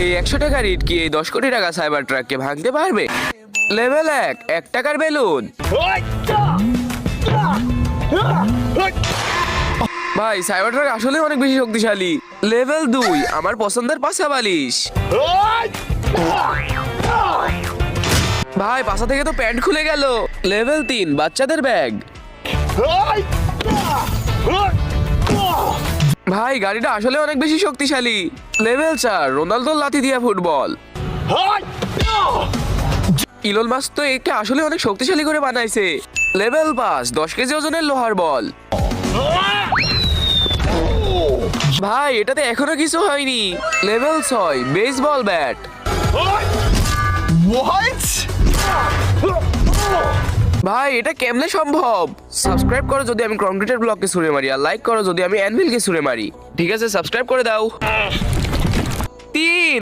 এই 100 টাকার ইট কি এই 10 কোটি টাকা সাইবার ট্রাককে ভাঙতে পারবে? লেভেল 1 টাকার বেলুন। ভাই সাইবার ট্রাক আসলে অনেক বেশি শক্তিশালী। লেভেল 2 আমার পছন্দের পাছা বালিশ। ভাই পাছা থেকে তো প্যান্ট খুলে গেল। লেভেল 3 বাচ্চাদের ব্যাগ। ভাই গাড়িটা আসলে অনেক বেশি শক্তিশালী। লেভেল 4 রোনালদোর লাথি দিয়া ফুটবল। ইলন মাস্ক তো একে আসলে অনেক শক্তিশালী করে বানাইছে। লেভেল 5 10 কেজি ওজনের লোহার বল। ভাই এটাতে এখনো কিছু হয়নি। Level 6 baseball bat. ভাই এটা কেমনে সম্ভব? সাবস্ক্রাইব করো যদি আমি কংক্রিটের ব্লককে ছুঁড়ে মারি, আর লাইক করো যদি আমি অ্যানভিলকে ছুঁড়ে মারি। ঠিক আছে সাবস্ক্রাইব করে দাও। 3